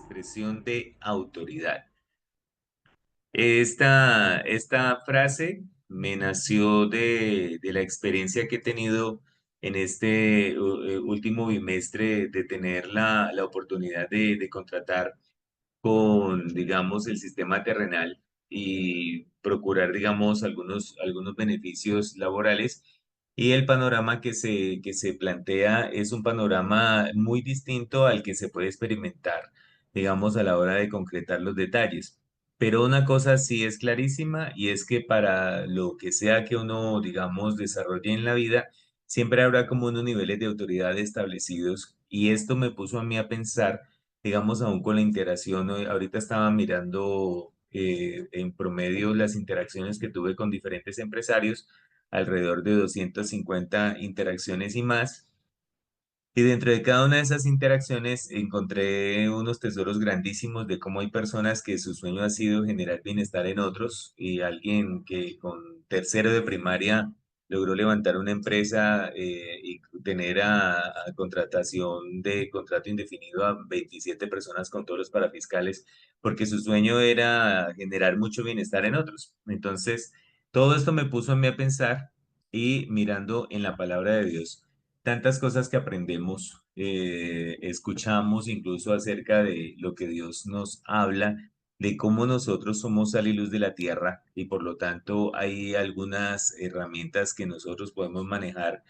expresión de autoridad. Esta frase me nació de la experiencia que he tenido en este último bimestre de tener la oportunidad de contratar con, digamos, el sistema terrenal y procurar, digamos, algunos beneficios laborales. Y el panorama que se plantea es un panorama muy distinto al que se puede experimentar, digamos, a la hora de concretar los detalles. Pero una cosa sí es clarísima y es que para lo que sea que uno, digamos, desarrolle en la vida, siempre habrá como unos niveles de autoridad establecidos. Y esto me puso a mí a pensar, digamos, aún con la interacción. Ahorita estaba mirando en promedio las interacciones que tuve con diferentes empresarios, alrededor de 250 interacciones y más. Y dentro de cada una de esas interacciones encontré unos tesoros grandísimos de cómo hay personas que su sueño ha sido generar bienestar en otros y alguien que con tercero de primaria logró levantar una empresa y tener a contratación de contrato indefinido a 27 personas con todos los parafiscales porque su sueño era generar mucho bienestar en otros. Entonces, todo esto me puso a mí a pensar y mirando en la palabra de Dios tantas cosas que aprendemos, escuchamos incluso acerca de lo que Dios nos habla, de cómo nosotros somos sal y luz de la tierra y por lo tanto hay algunas herramientas que nosotros podemos manejar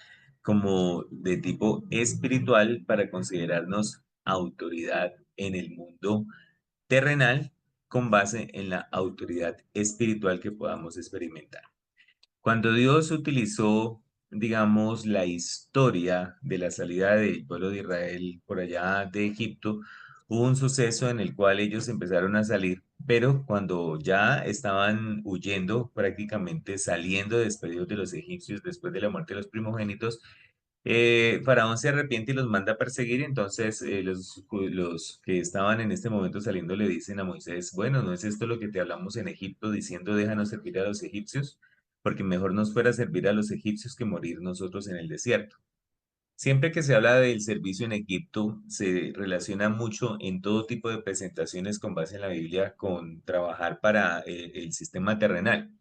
como de tipo espiritual para considerarnos autoridad en el mundo terrenal con base en la autoridad espiritual que podamos experimentar. Cuando Dios utilizó, digamos, la historia de la salida del pueblo de Israel por allá de Egipto, hubo un suceso en el cual ellos empezaron a salir, pero cuando ya estaban huyendo, prácticamente saliendo despedidos de los egipcios después de la muerte de los primogénitos, Faraón se arrepiente y los manda a perseguir. Entonces los que estaban en este momento saliendo le dicen a Moisés, bueno, ¿no es esto lo que te hablamos en Egipto diciendo déjanos servir a los egipcios? Porque mejor nos fuera servir a los egipcios que morir nosotros en el desierto. Siempre que se habla del servicio en Egipto, se relaciona mucho en todo tipo de presentaciones con base en la Biblia con trabajar para el sistema terrenal.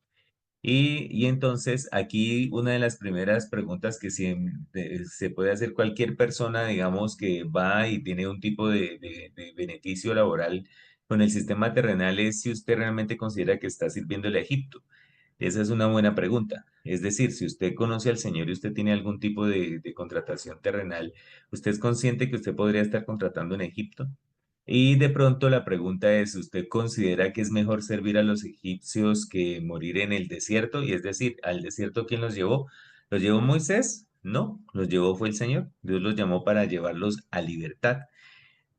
Y entonces aquí una de las primeras preguntas que se puede hacer cualquier persona, digamos, que va y tiene un tipo de beneficio laboral con el sistema terrenal es si usted realmente considera que está sirviéndole a Egipto. Esa es una buena pregunta. Es decir, si usted conoce al Señor y usted tiene algún tipo de contratación terrenal, ¿usted es consciente que usted podría estar contratando en Egipto? Y de pronto la pregunta es, ¿usted considera que es mejor servir a los egipcios que morir en el desierto? Y es decir, ¿al desierto quién los llevó? ¿Los llevó Moisés? No, los llevó fue el Señor. Dios los llamó para llevarlos a libertad.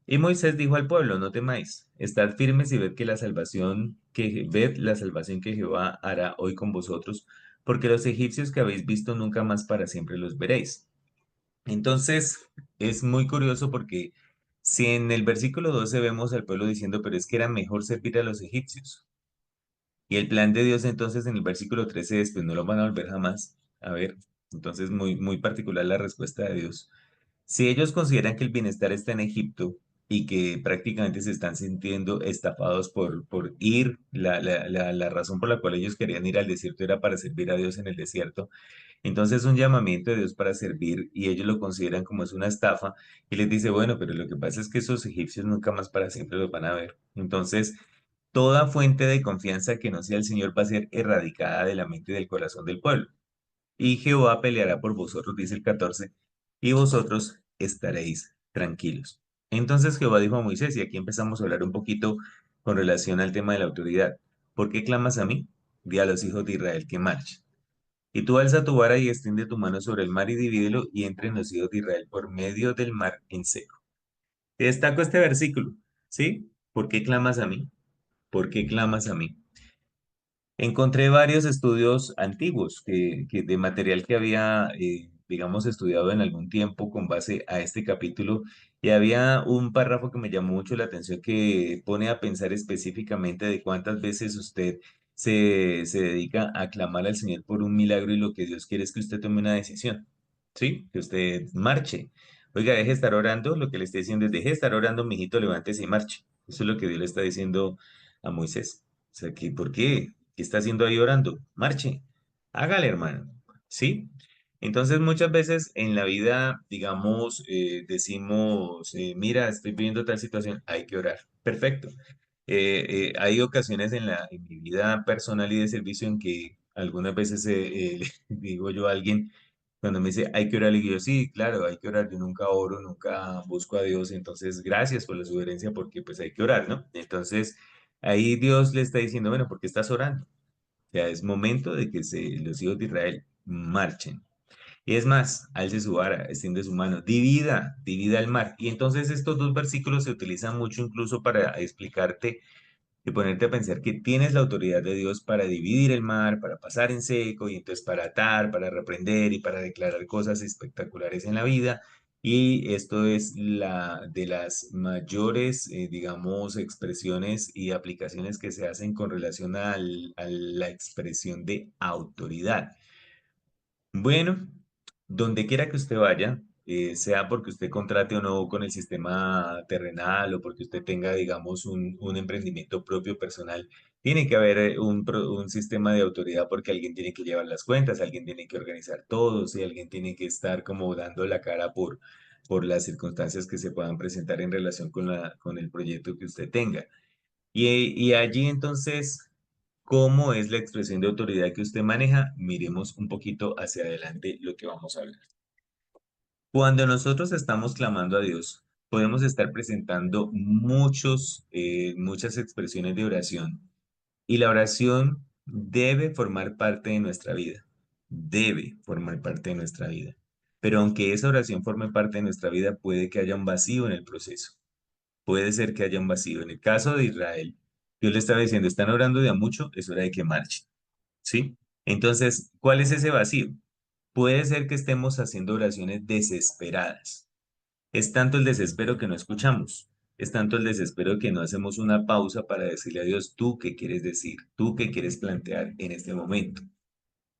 Y Moisés dijo al pueblo, no temáis, estad firmes y ved la salvación que Jehová hará hoy con vosotros, porque los egipcios que habéis visto nunca más para siempre los veréis. Entonces, es muy curioso porque si en el versículo 12 vemos al pueblo diciendo, pero es que era mejor servir a los egipcios. Y el plan de Dios entonces en el versículo 13 es, pues no lo van a volver jamás. A ver, entonces muy particular la respuesta de Dios. Si ellos consideran que el bienestar está en Egipto y que prácticamente se están sintiendo estafados por ir, la razón por la cual ellos querían ir al desierto era para servir a Dios en el desierto, entonces un llamamiento de Dios para servir y ellos lo consideran como es una estafa y les dice, bueno, pero lo que pasa es que esos egipcios nunca más para siempre los van a ver. Entonces, toda fuente de confianza que no sea el Señor va a ser erradicada de la mente y del corazón del pueblo. Y Jehová peleará por vosotros, dice el 14, y vosotros estaréis tranquilos. Entonces Jehová dijo a Moisés, y aquí empezamos a hablar un poquito con relación al tema de la autoridad. ¿Por qué clamas a mí? Di a los hijos de Israel que marchen. Y tú alza tu vara y extiende tu mano sobre el mar y divídelo y entre en los hijos de Israel por medio del mar en seco. Te destaco este versículo, ¿sí? ¿Por qué clamas a mí? ¿Por qué clamas a mí? Encontré varios estudios antiguos de material que había, digamos, estudiado en algún tiempo con base a este capítulo y había un párrafo que me llamó mucho la atención que pone a pensar específicamente de cuántas veces usted se dedica a clamar al Señor por un milagro y lo que Dios quiere es que usted tome una decisión, ¿sí? Que usted marche. Oiga, deje de estar orando, lo que le estoy diciendo es deje de estar orando, mijito, levántese y marche. Eso es lo que Dios le está diciendo a Moisés. O sea, ¿por qué? ¿Qué está haciendo ahí orando? Marche, hágale, hermano. ¿Sí? Entonces, muchas veces en la vida, digamos, decimos, mira, estoy viviendo tal situación, hay que orar. Perfecto. Hay ocasiones en mi vida personal y de servicio en que algunas veces le digo yo a alguien, cuando me dice, hay que orar, le digo yo, sí, claro, hay que orar. Yo nunca oro, nunca busco a Dios. Entonces, gracias por la sugerencia porque pues hay que orar, ¿no? Entonces, ahí Dios le está diciendo, bueno, ¿por qué estás orando? O sea, es momento de que los hijos de Israel marchen. Y es más, alce su vara, extiende su mano, divida el mar. Y entonces estos dos versículos se utilizan mucho incluso para explicarte y ponerte a pensar que tienes la autoridad de Dios para dividir el mar, para pasar en seco y entonces para atar, para reprender y para declarar cosas espectaculares en la vida. Y esto es la de las mayores, digamos, expresiones y aplicaciones que se hacen con relación a la expresión de autoridad. Bueno, donde quiera que usted vaya, sea porque usted contrate o no con el sistema terrenal o porque usted tenga, digamos, un emprendimiento propio personal, tiene que haber un sistema de autoridad porque alguien tiene que llevar las cuentas, alguien tiene que organizar todo, ¿sí? Alguien tiene que estar como dando la cara por las circunstancias que se puedan presentar en relación con el proyecto que usted tenga. Y allí entonces, ¿cómo es la expresión de autoridad que usted maneja? Miremos un poquito hacia adelante lo que vamos a hablar. Cuando nosotros estamos clamando a Dios, podemos estar presentando muchas expresiones de oración y la oración debe formar parte de nuestra vida. Debe formar parte de nuestra vida. Pero aunque esa oración forme parte de nuestra vida, puede que haya un vacío en el proceso. Puede ser que haya un vacío. En el caso de Israel, Dios le estaba diciendo, están orando de a mucho, es hora de que marchen, ¿sí? Entonces, ¿cuál es ese vacío? Puede ser que estemos haciendo oraciones desesperadas. Es tanto el desespero que no escuchamos. Es tanto el desespero que no hacemos una pausa para decirle a Dios, tú qué quieres decir, tú qué quieres plantear en este momento.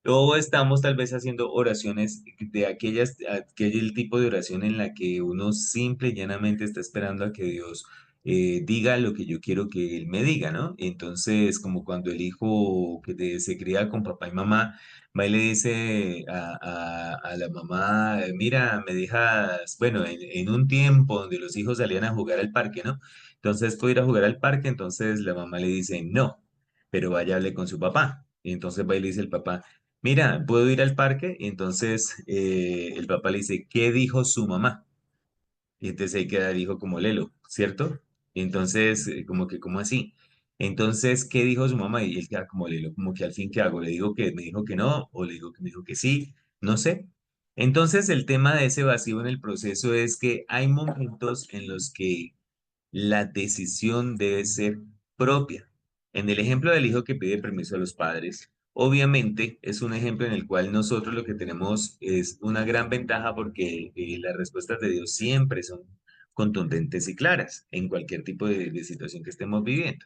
O estamos tal vez haciendo oraciones de aquel tipo de oración en la que uno simple y llanamente está esperando a que Dios diga lo que yo quiero que Él me diga, ¿no? Entonces, como cuando el hijo se cría con papá y mamá, va y le dice a la mamá, mira, me dejas, bueno, en un tiempo donde los hijos salían a jugar al parque, ¿no? Entonces, ¿puedo ir a jugar al parque? Entonces la mamá le dice, no, pero vaya, hable con su papá. Y entonces va y le dice el papá, mira, ¿puedo ir al parque? Y entonces el papá le dice, ¿qué dijo su mamá? Y entonces ahí queda el hijo como Lelo, ¿cierto? Y entonces, como que, ¿cómo así? Entonces, ¿qué dijo su mamá? Y él queda como Lelo, como que al fin, ¿qué hago? ¿Le digo que me dijo que no? ¿O le digo que me dijo que sí? No sé. Entonces, el tema de ese vacío en el proceso es que hay momentos en los que la decisión debe ser propia. En el ejemplo del hijo que pide permiso a los padres, obviamente es un ejemplo en el cual nosotros lo que tenemos es una gran ventaja porque las respuestas de Dios siempre son contundentes y claras en cualquier tipo de situación que estemos viviendo.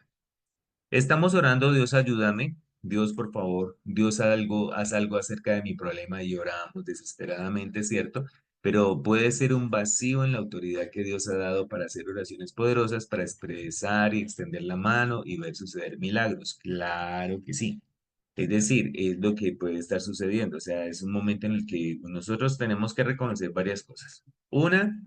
Estamos orando, Dios ayúdame, Dios por favor, Dios haz algo acerca de mi problema y oramos desesperadamente, ¿cierto? Pero puede ser un vacío en la autoridad que Dios ha dado para hacer oraciones poderosas, para expresar y extender la mano y ver suceder milagros. Claro que sí. Es decir, es lo que puede estar sucediendo. O sea, es un momento en el que nosotros tenemos que reconocer varias cosas. Una,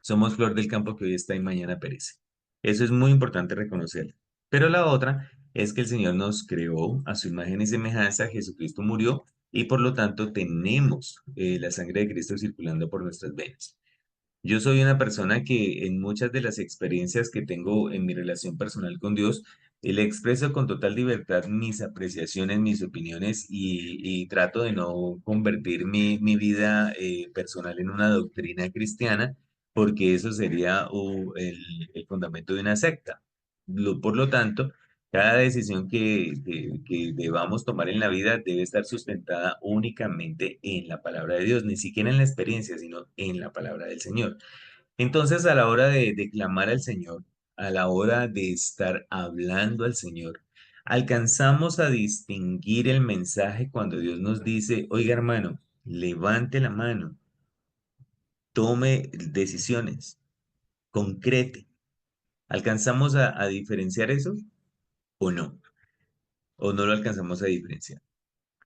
somos flor del campo que hoy está y mañana perece. Eso es muy importante reconocerlo. Pero la otra es que el Señor nos creó a su imagen y semejanza, Jesucristo murió y por lo tanto tenemos la sangre de Cristo circulando por nuestras venas. Yo soy una persona que en muchas de las experiencias que tengo en mi relación personal con Dios, le expreso con total libertad mis apreciaciones, mis opiniones y trato de no convertir mi vida personal en una doctrina cristiana, porque eso sería el fundamento de una secta. Por lo tanto, cada decisión que debamos tomar en la vida debe estar sustentada únicamente en la palabra de Dios, ni siquiera en la experiencia, sino en la palabra del Señor. Entonces, a la hora de clamar al Señor, a la hora de estar hablando al Señor, alcanzamos a distinguir el mensaje cuando Dios nos dice, oiga hermano, levante la mano, tome decisiones, concrete. ¿Alcanzamos a diferenciar eso o no? ¿O no lo alcanzamos a diferenciar?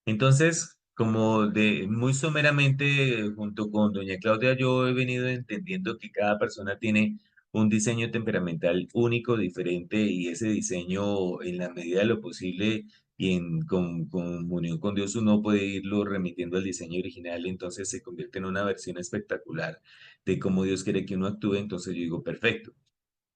Entonces, como de muy someramente, junto con doña Claudia, yo he venido entendiendo que cada persona tiene un diseño temperamental único, diferente, y ese diseño, en la medida de lo posible y con comunión con Dios, uno puede irlo remitiendo al diseño original, entonces se convierte en una versión espectacular de cómo Dios quiere que uno actúe. Entonces yo digo, perfecto.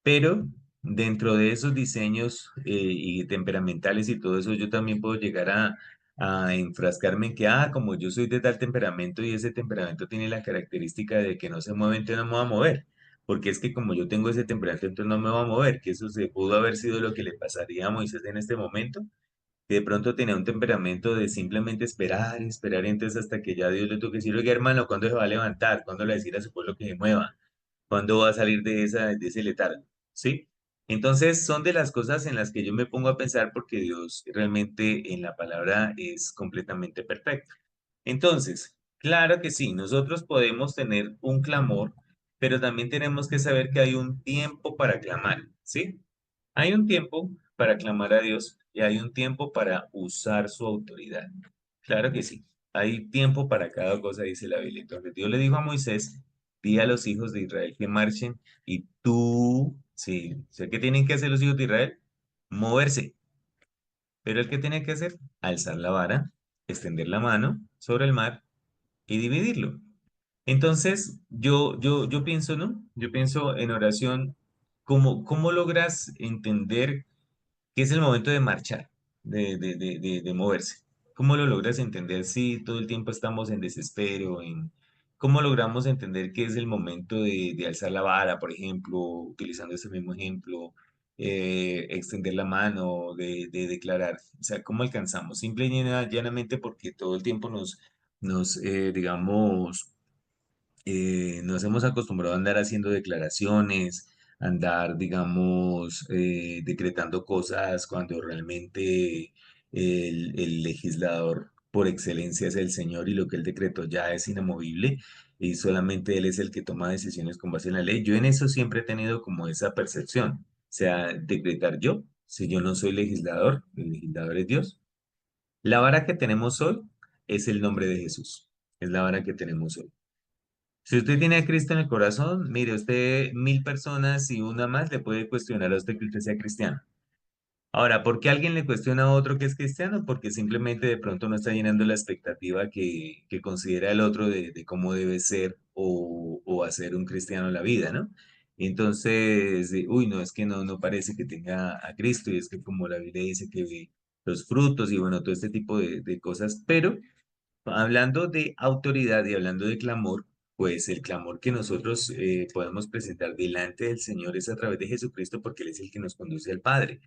Pero dentro de esos diseños y temperamentales y todo eso, yo también puedo llegar a enfrascarme en que, como yo soy de tal temperamento y ese temperamento tiene la característica de que no se mueve, entonces no me voy a mover. Porque es que como yo tengo ese temperamento, entonces no me voy a mover, que eso se pudo haber sido lo que le pasaría a Moisés en este momento, que de pronto tenía un temperamento de simplemente esperar y esperar, entonces hasta que ya Dios le toque decir, oye hermano, ¿cuándo se va a levantar? ¿Cuándo le va a decir a su pueblo que se mueva? ¿Cuándo va a salir de ese letargo? ¿Sí? Entonces, son de las cosas en las que yo me pongo a pensar porque Dios realmente en la palabra es completamente perfecto. Entonces, claro que sí, nosotros podemos tener un clamor, pero también tenemos que saber que hay un tiempo para clamar, ¿sí? Hay un tiempo para clamar a Dios y hay un tiempo para usar su autoridad. Claro que sí. Hay tiempo para cada cosa, dice la Biblia. Entonces Dios le dijo a Moisés, di a los hijos de Israel que marchen y tú, sí, sé que tienen que hacer los hijos de Israel, moverse. Pero el que tiene que hacer, alzar la vara, extender la mano sobre el mar y dividirlo. Entonces, yo pienso, ¿no? Yo pienso en oración, ¿cómo logras entender que es el momento de marchar, de moverse? ¿Cómo lo logras entender si todo el tiempo estamos en desespero? ¿Cómo logramos entender que es el momento de alzar la vara, por ejemplo, utilizando ese mismo ejemplo, extender la mano, de declarar? O sea, ¿cómo alcanzamos? Simple y llanamente porque todo el tiempo digamos, nos hemos acostumbrado a andar haciendo declaraciones, andar, digamos, decretando cosas cuando realmente el legislador por excelencia es el Señor y lo que él decretó ya es inamovible y solamente Él es el que toma decisiones con base en la ley. Yo en eso siempre he tenido como esa percepción. O sea, decretar yo, si yo no soy legislador, el legislador es Dios. La vara que tenemos hoy es el nombre de Jesús. Es la vara que tenemos hoy. Si usted tiene a Cristo en el corazón, mire, usted 1000 personas y una más le puede cuestionar a usted que usted sea cristiano. Ahora, ¿por qué alguien le cuestiona a otro que es cristiano? Porque simplemente de pronto no está llenando la expectativa que considera el otro de cómo debe ser o hacer un cristiano en la vida, ¿no? Entonces, uy, no, es que no parece que tenga a Cristo y es que como la Biblia dice que ve los frutos y bueno, todo este tipo de cosas, pero hablando de autoridad y hablando de clamor, pues el clamor que nosotros podemos presentar delante del Señor es a través de Jesucristo porque Él es el que nos conduce al Padre.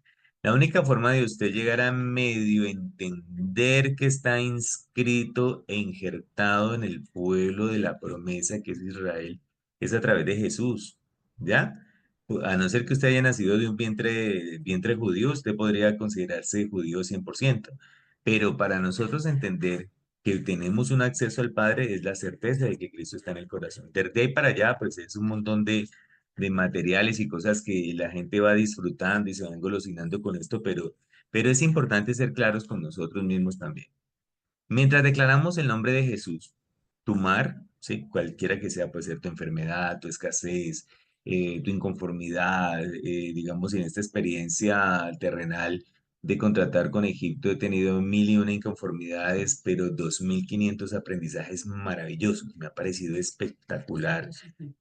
La única forma de usted llegar a medio entender que está inscrito e injertado en el pueblo de la promesa que es Israel es a través de Jesús, ¿ya? A no ser que usted haya nacido de un vientre judío, usted podría considerarse judío 100%. Pero para nosotros entender que tenemos un acceso al Padre es la certeza de que Cristo está en el corazón. De ahí para allá, pues es un montón de materiales y cosas que la gente va disfrutando y se van engolosinando con esto, pero es importante ser claros con nosotros mismos también. Mientras declaramos el nombre de Jesús, tu mar, ¿sí? Cualquiera que sea, puede ser tu enfermedad, tu escasez, tu inconformidad, digamos, en esta experiencia terrenal de contratar con Egipto he tenido 1001 inconformidades, pero 2500 aprendizajes maravillosos. Me ha parecido espectacular,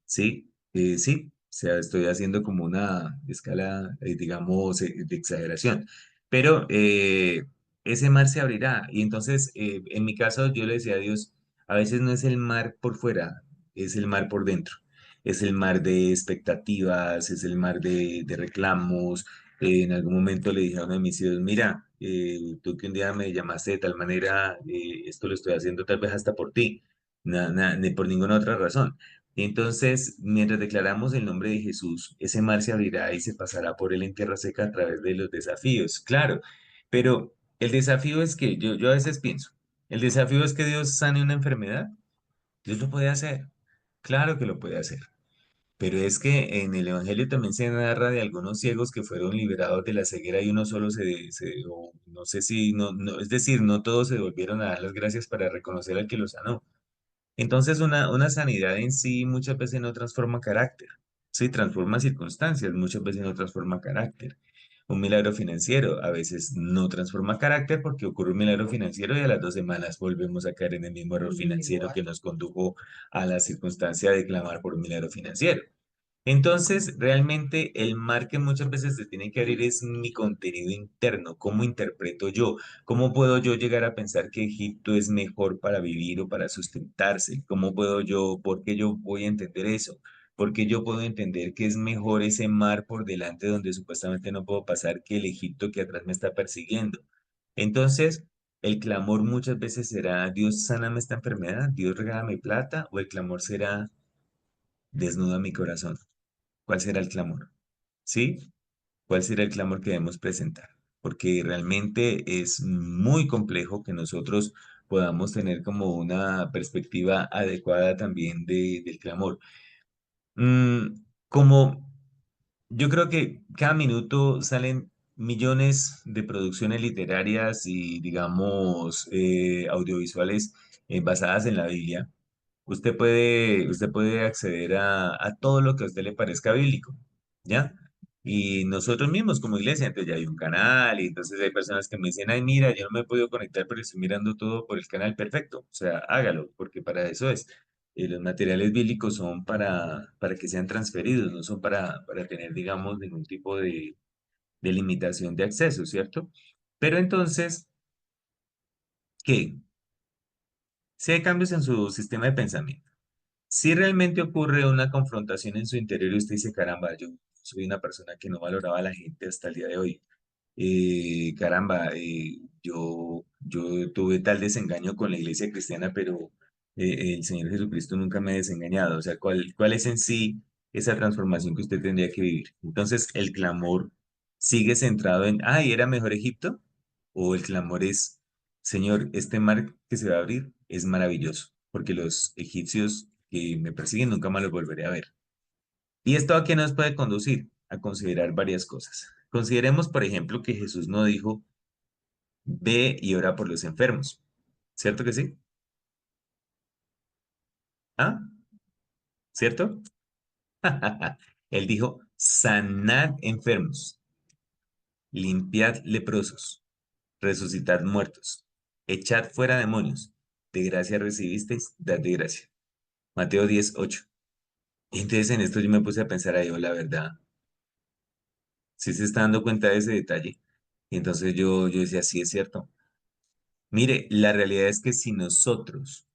¿sí? Sí, o sea, estoy haciendo como una escala, digamos, de exageración, pero ese mar se abrirá. Y entonces, en mi caso, yo le decía a Dios, a veces no es el mar por fuera, es el mar por dentro. Es el mar de expectativas, es el mar de reclamos. En algún momento le dije a uno de mis hijos, mira, tú que un día me llamaste de tal manera, esto lo estoy haciendo tal vez hasta por ti, ni por ninguna otra razón. Y entonces, mientras declaramos el nombre de Jesús, ese mar se abrirá y se pasará por él en tierra seca a través de los desafíos. Claro, pero el desafío es que yo a veces pienso, el desafío es que Dios sane una enfermedad. Dios lo puede hacer. Claro que lo puede hacer. Pero es que en el Evangelio también se narra de algunos ciegos que fueron liberados de la ceguera y uno solo o no sé si, es decir, no todos se volvieron a dar las gracias para reconocer al que los sanó. Entonces, una sanidad en sí muchas veces no transforma carácter, sí, transforma circunstancias, muchas veces no transforma carácter. Un milagro financiero a veces no transforma carácter porque ocurre un milagro financiero y a las 2 semanas volvemos a caer en el mismo error financiero que nos condujo a la circunstancia de clamar por un milagro financiero. Entonces, realmente el mar que muchas veces se tiene que abrir es mi contenido interno, cómo interpreto yo, cómo puedo yo llegar a pensar que Egipto es mejor para vivir o para sustentarse, cómo puedo yo, por qué yo voy a entender eso, por qué yo puedo entender que es mejor ese mar por delante donde supuestamente no puedo pasar que el Egipto que atrás me está persiguiendo. Entonces, el clamor muchas veces será, Dios sáname esta enfermedad, Dios regálame plata, o el clamor será, desnuda mi corazón. ¿Cuál será el clamor? ¿Sí? ¿Cuál será el clamor que debemos presentar? Porque realmente es muy complejo que nosotros podamos tener como una perspectiva adecuada también del clamor. Como yo creo que cada minuto salen millones de producciones literarias y, digamos, audiovisuales basadas en la Biblia. Usted puede acceder a todo lo que a usted le parezca bíblico, ¿ya? Y nosotros mismos como iglesia, entonces ya hay un canal y entonces hay personas que me dicen, ay, mira, yo no me he podido conectar, pero estoy mirando todo por el canal, perfecto, o sea, hágalo, porque para eso es. Los materiales bíblicos son para que sean transferidos, no son para tener, digamos, ningún tipo de limitación de acceso, ¿cierto? Pero entonces, ¿qué? Si hay cambios en su sistema de pensamiento. Si realmente ocurre una confrontación en su interior y usted dice, caramba, yo soy una persona que no valoraba a la gente hasta el día de hoy. Caramba, yo tuve tal desengaño con la iglesia cristiana, pero el Señor Jesucristo nunca me ha desengañado. O sea, ¿cuál es en sí esa transformación que usted tendría que vivir? Entonces, el clamor sigue centrado en, ay, ¿era mejor Egipto? O el clamor es, Señor, este mar que se va a abrir es maravilloso, porque los egipcios que me persiguen nunca más los volveré a ver. ¿Y esto a qué nos puede conducir? A considerar varias cosas. Consideremos, por ejemplo, que Jesús no dijo, ve y ora por los enfermos. ¿Cierto que sí? ¿Ah? ¿Cierto? Él dijo, sanad enfermos, limpiad leprosos, resucitad muertos, echad fuera demonios. De gracia recibisteis, dad de gracia. Mateo 10:8. Entonces en esto yo me puse a pensar ahí, la verdad, sí se está dando cuenta de ese detalle. Y entonces yo decía, sí es cierto. Mire, la realidad es que si nosotros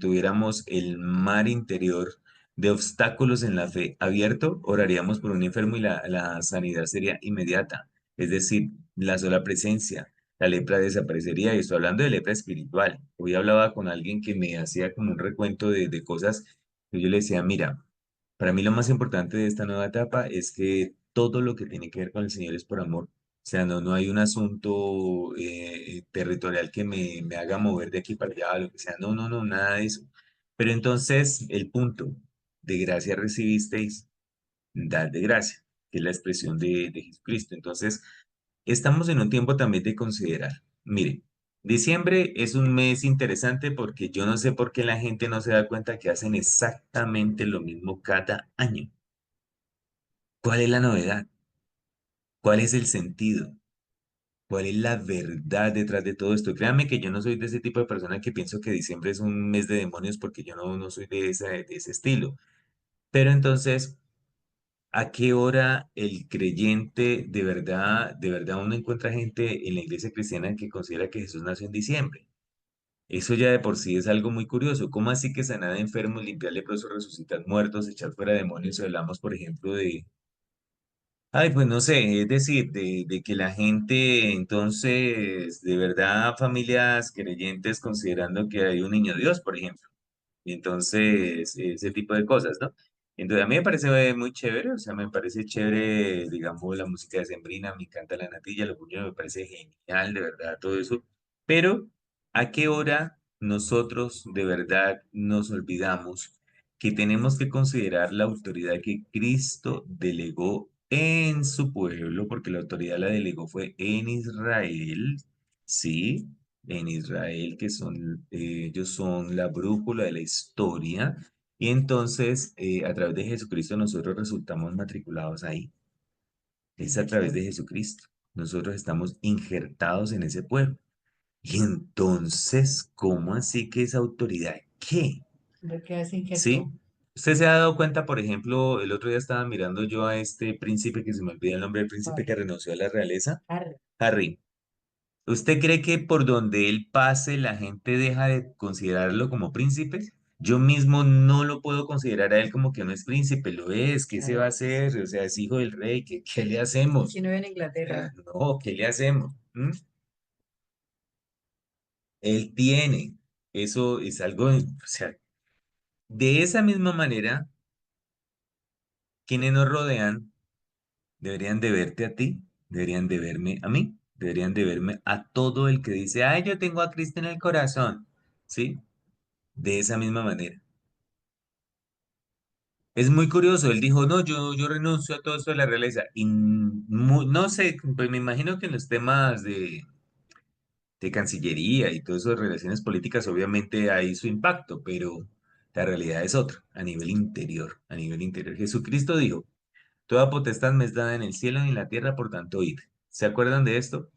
tuviéramos el mar interior de obstáculos en la fe abierto, oraríamos por un enfermo y la sanidad sería inmediata. Es decir, la sola presencia, la lepra desaparecería. Y estoy hablando de lepra espiritual. Hoy hablaba con alguien que me hacía como un recuento de cosas que yo le decía, mira, para mí lo más importante de esta nueva etapa es que todo lo que tiene que ver con el Señor es por amor. O sea, no hay un asunto territorial que me haga mover de aquí para allá, lo que sea. No, no, no, nada de eso. Pero entonces, el punto de gracia recibisteis, dad de gracia, que es la expresión de Jesucristo. Entonces, estamos en un tiempo también de considerar. Mire, diciembre es un mes interesante porque yo no sé por qué la gente no se da cuenta que hacen exactamente lo mismo cada año. ¿Cuál es la novedad? ¿Cuál es el sentido? ¿Cuál es la verdad detrás de todo esto? Créanme que yo no soy de ese tipo de persona que pienso que diciembre es un mes de demonios porque yo no soy de ese estilo. Pero entonces, ¿a qué hora el creyente de verdad uno encuentra gente en la iglesia cristiana que considera que Jesús nació en diciembre? Eso ya de por sí es algo muy curioso. ¿Cómo así que sanar enfermos, limpiar leprosos, resucitar muertos, echar fuera demonios? Si hablamos, por ejemplo, ay, pues no sé, es decir, de que la gente, entonces, de verdad, familias creyentes considerando que hay un niño Dios, por ejemplo, y entonces, ese tipo de cosas, ¿no? Entonces, a mí me parece muy chévere, o sea, me parece chévere, digamos, la música de Sembrina, me encanta la natilla, los buñuelos, me parece genial, de verdad, todo eso, pero ¿a qué hora nosotros de verdad nos olvidamos que tenemos que considerar la autoridad que Cristo delegó en su pueblo, porque la autoridad la delegó fue en Israel, ¿sí? En Israel, que son, ellos son la brújula de la historia, y entonces a través de Jesucristo nosotros resultamos matriculados ahí. Es a través de Jesucristo. Nosotros estamos injertados en ese pueblo. Y entonces, ¿cómo así que esa autoridad? ¿Qué? ¿De qué es injerto? ¿Sí? Usted se ha dado cuenta, por ejemplo, el otro día estaba mirando yo a este príncipe que se me olvida el nombre del príncipe ¿Cuál? que renunció a la realeza, Arre. Harry. ¿Usted cree que por donde él pase la gente deja de considerarlo como príncipe? Yo mismo no lo puedo considerar a él como que no es príncipe, lo es, ¿qué se va a Claro. hacer? O sea, es hijo del rey, ¿qué le Aquí hacemos? no vive en O sea, Inglaterra. no, ¿qué le hacemos? ¿Mm? Él tiene, eso es algo, o sea, de esa misma manera, quienes nos rodean deberían de verte a ti, deberían de verme a mí, deberían de verme a todo el que dice, ay, yo tengo a Cristo en el corazón, ¿sí? De esa misma manera. Es muy curioso, él dijo, no, yo renuncio a todo esto de la realeza. Y no sé, pues me imagino que en los temas de Cancillería y todo eso de relaciones políticas, obviamente hay su impacto, pero la realidad es otra, a nivel interior, a nivel interior. Jesucristo dijo, toda potestad me es dada en el cielo y en la tierra, por tanto, id. ¿Se acuerdan de esto?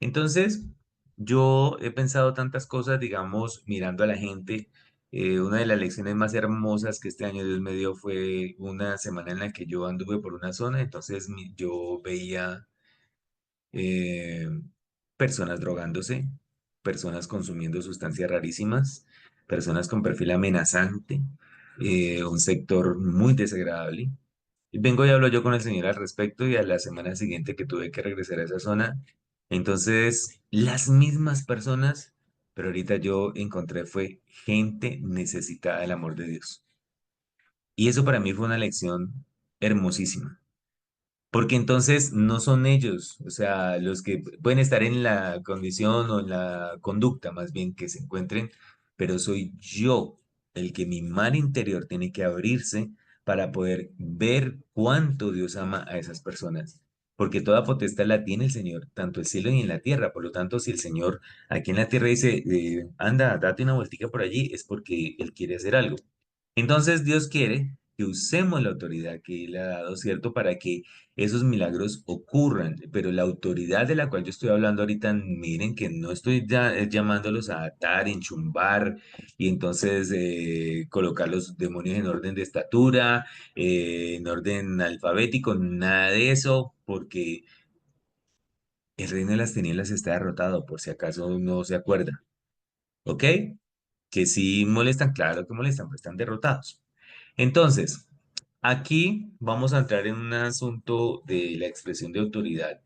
Entonces, yo he pensado tantas cosas, digamos, mirando a la gente. Una de las lecciones más hermosas que este año Dios me dio fue una semana en la que yo anduve por una zona, entonces yo veía eh, personas drogándose, personas consumiendo sustancias rarísimas, personas con perfil amenazante, un sector muy desagradable. Y vengo y hablo yo con el Señor al respecto y a la semana siguiente que tuve que regresar a esa zona, entonces las mismas personas, pero ahorita yo encontré fue gente necesitada del amor de Dios. Y eso para mí fue una lección hermosísima. Porque entonces no son ellos, o sea, los que pueden estar en la condición o en la conducta más bien que se encuentren, pero soy yo el que mi mar interior tiene que abrirse para poder ver cuánto Dios ama a esas personas. Porque toda potestad la tiene el Señor, tanto el cielo y en la tierra. Por lo tanto, si el Señor aquí en la tierra dice, anda, date una vueltica por allí, es porque Él quiere hacer algo. Entonces Dios quiere que usemos la autoridad que Él ha dado, ¿cierto? Para que esos milagros ocurran, pero la autoridad de la cual yo estoy hablando ahorita, miren que no estoy ya, llamándolos a atar, enchumbar y entonces colocar los demonios en orden de estatura, en orden alfabético, nada de eso, porque el reino de las tinieblas está derrotado, por si acaso no se acuerda, ¿ok? Que sí molestan, claro que molestan, pero están derrotados. Entonces, aquí vamos a entrar en un asunto de la expresión de autoridad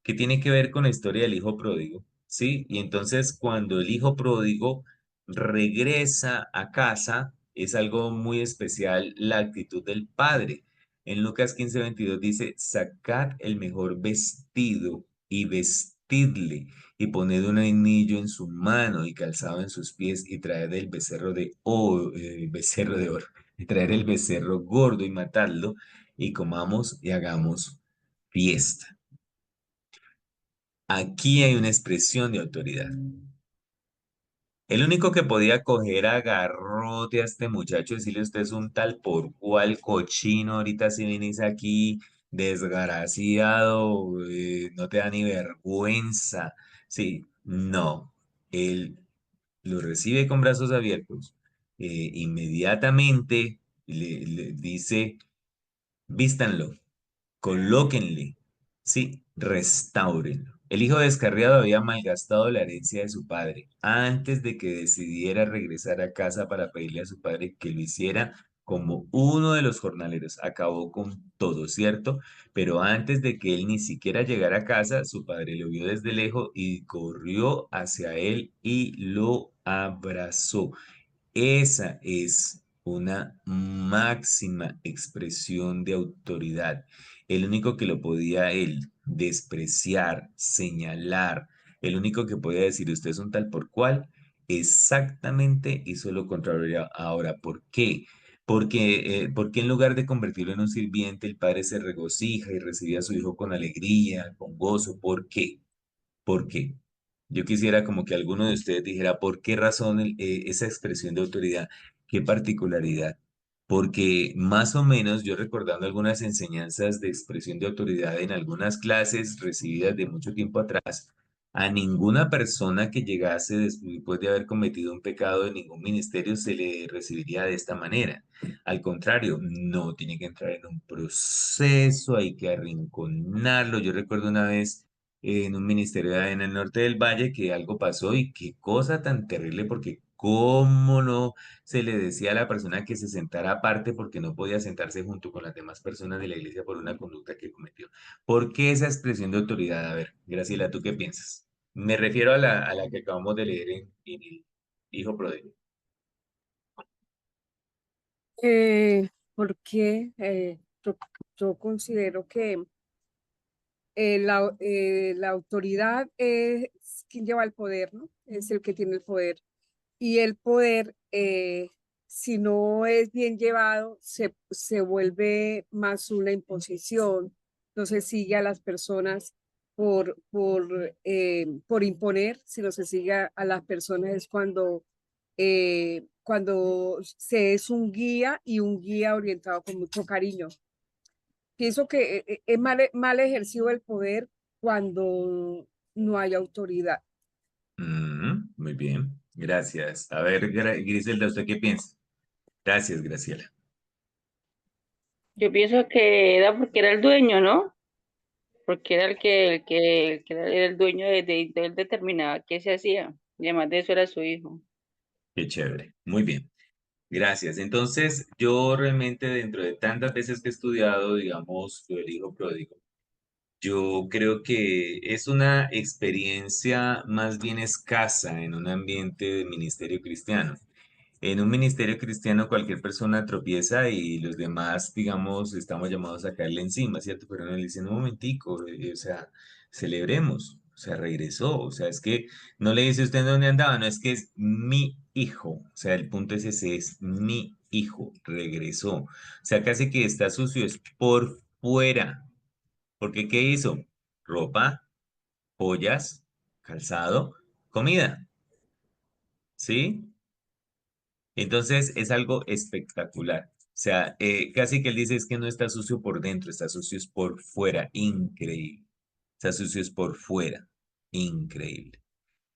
que tiene que ver con la historia del hijo pródigo, ¿sí? Y entonces cuando el hijo pródigo regresa a casa, es algo muy especial la actitud del padre. En Lucas 15:22 dice, sacad el mejor vestido y vestidle, y poned un anillo en su mano y calzado en sus pies, y traed el becerro de oro, y traer el becerro gordo y matadlo, y comamos y hagamos fiesta. Aquí hay una expresión de autoridad. El único que podía coger a garrote a este muchacho y decirle, usted es un tal por cual cochino, ahorita si vienes aquí desgraciado, no te da ni vergüenza. Sí, no. Él lo recibe con brazos abiertos. Inmediatamente le dice, vístanlo, colóquenle, sí, restáurenlo. El hijo descarriado había malgastado la herencia de su padre antes de que decidiera regresar a casa para pedirle a su padre que lo hiciera como uno de los jornaleros. Acabó con todo, ¿cierto? Pero antes de que él ni siquiera llegara a casa, su padre lo vio desde lejos y corrió hacia él y lo abrazó. Esa es una máxima expresión de autoridad. El único que lo podía él despreciar, señalar, el único que podía decir usted es un tal por cual, exactamente hizo lo contrario ahora. ¿Por qué? Porque en lugar de convertirlo en un sirviente, el padre se regocija y recibe a su hijo con alegría, con gozo. ¿Por qué? ¿Por qué? Yo quisiera como que alguno de ustedes dijera por qué razón esa expresión de autoridad, qué particularidad. Porque más o menos yo recordando algunas enseñanzas de expresión de autoridad en algunas clases recibidas de mucho tiempo atrás, a ninguna persona que llegase después de haber cometido un pecado en ningún ministerio se le recibiría de esta manera. Al contrario, no tiene que entrar en un proceso, hay que arrinconarlo. Yo recuerdo una vez en un ministerio allá en el norte del valle que algo pasó y qué cosa tan terrible porque cómo no se le decía a la persona que se sentara aparte porque no podía sentarse junto con las demás personas de la iglesia por una conducta que cometió. ¿Por qué esa expresión de autoridad? A ver, Graciela, ¿tú qué piensas? Me refiero a la que acabamos de leer en el Hijo Pródigo. Porque yo considero que la autoridad es quien lleva el poder, ¿no? Es el que tiene el poder. Y el poder, si no es bien llevado, se vuelve más una imposición. No se sigue a las personas por imponer, sino se sigue a las personas es cuando se es un guía y un guía orientado con mucho cariño. Pienso que es mal ejercido el poder cuando no hay autoridad. Muy bien, gracias. A ver, Griselda, ¿usted qué piensa? Gracias, Graciela. Yo pienso que era porque era el dueño, ¿no? Porque era era el dueño de él determinaba qué se hacía. Y además de eso era su hijo. Qué chévere. Muy bien. Gracias. Entonces, yo realmente dentro de tantas veces que he estudiado, digamos, lo del hijo pródigo, yo creo que es una experiencia más bien escasa en un ambiente de ministerio cristiano. En un ministerio cristiano cualquier persona tropieza y los demás, digamos, estamos llamados a caerle encima, ¿cierto? Pero no le dicen un momentico, o sea, celebremos, o sea, regresó, o sea, es que no le dice usted dónde andaba, no es que es mi hijo, o sea, el punto es ese, es mi hijo, regresó, o sea, casi que está sucio, es por fuera, porque ¿qué hizo? Ropa, joyas, calzado, comida, ¿sí? Entonces es algo espectacular. O sea, casi que él dice es que no está sucio por dentro, está sucio es por fuera. Increíble. Está sucio es por fuera. Increíble.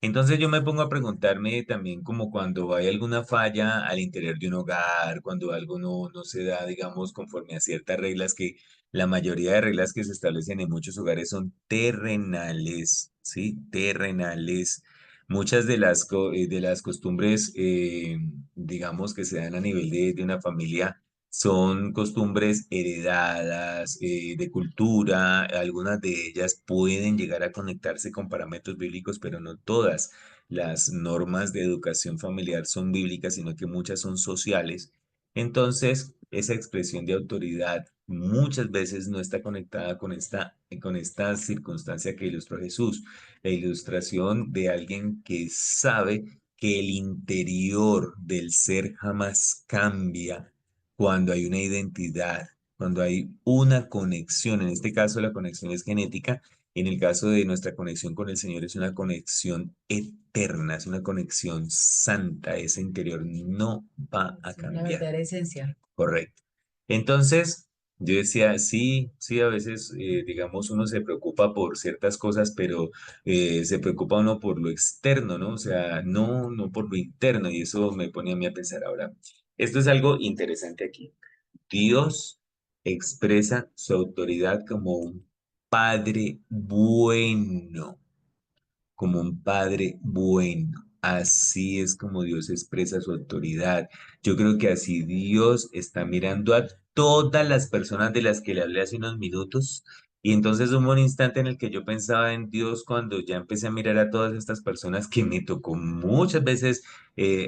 Entonces yo me pongo a preguntarme también como cuando hay alguna falla al interior de un hogar, cuando algo no se da, digamos, conforme a ciertas reglas que la mayoría de reglas que se establecen en muchos hogares son terrenales, ¿sí? Terrenales. Muchas de las costumbres, digamos, que se dan a nivel de una familia son costumbres heredadas, de cultura, algunas de ellas pueden llegar a conectarse con parámetros bíblicos, pero no todas. Las normas de educación familiar son bíblicas, sino que muchas son sociales. Entonces, esa expresión de autoridad muchas veces no está conectada con esta circunstancia que ilustró Jesús, la ilustración de alguien que sabe que el interior del ser jamás cambia cuando hay una identidad, cuando hay una conexión. En este caso, la conexión es genética. En el caso de nuestra conexión con el Señor es una conexión eterna, es una conexión santa. Ese interior no va a Sí, la cambiar. verdadera esencia. Correcto. Entonces, yo decía, sí, sí, a veces, digamos, uno se preocupa por ciertas cosas, pero se preocupa uno por lo externo, ¿no? O sea, no por lo interno, y eso me pone a mí a pensar ahora. Esto es algo interesante aquí. Dios expresa su autoridad como un padre bueno, como un padre bueno. Así es como Dios expresa su autoridad. Yo creo que así Dios está mirando a todas las personas de las que le hablé hace unos minutos. Y entonces hubo un instante en el que yo pensaba en Dios cuando ya empecé a mirar a todas estas personas que me tocó muchas veces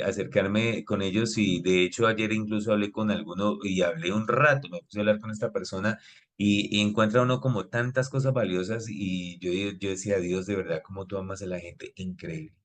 acercarme con ellos y de hecho ayer incluso hablé con alguno y hablé un rato, me puse a hablar con esta persona y encuentra uno como tantas cosas valiosas y yo decía, Dios, de verdad, cómo tú amas a la gente, increíble.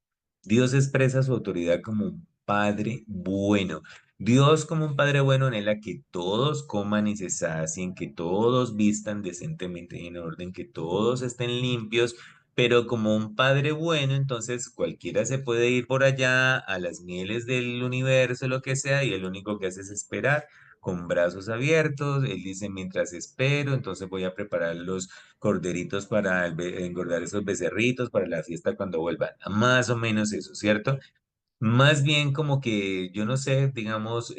Dios expresa su autoridad como un padre bueno. Dios como un Padre bueno anhela que todos coman y se sacien, que todos vistan decentemente y en orden, que todos estén limpios, pero como un Padre bueno, entonces cualquiera se puede ir por allá a las mieles del universo, lo que sea, y el único que hace es esperar con brazos abiertos. Él dice, mientras espero, entonces voy a preparar los corderitos para engordar esos becerritos para la fiesta cuando vuelvan. Más o menos eso, ¿cierto? Más bien como que, yo no sé, digamos,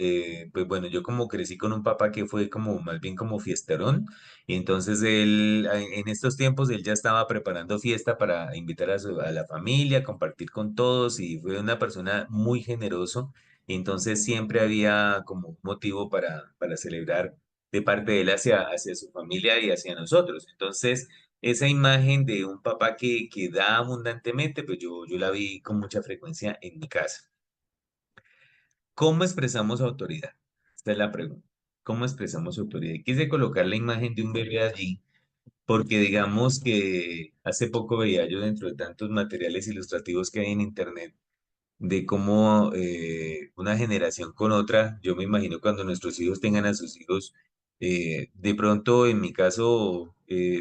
pues bueno, yo como crecí con un papá que fue como más bien como fiesterón, y entonces él, en estos tiempos, él ya estaba preparando fiesta para invitar a la familia, compartir con todos, y fue una persona muy generoso, y entonces siempre había como un motivo para celebrar de parte de él hacia su familia y hacia nosotros. Entonces, esa imagen de un papá que da abundantemente, pues yo la vi con mucha frecuencia en mi casa. ¿Cómo expresamos autoridad? Esta es la pregunta. ¿Cómo expresamos autoridad? Y quise colocar la imagen de un bebé allí, porque digamos que hace poco veía yo dentro de tantos materiales ilustrativos que hay en internet, de cómo una generación con otra, yo me imagino cuando nuestros hijos tengan a sus hijos, de pronto en mi caso,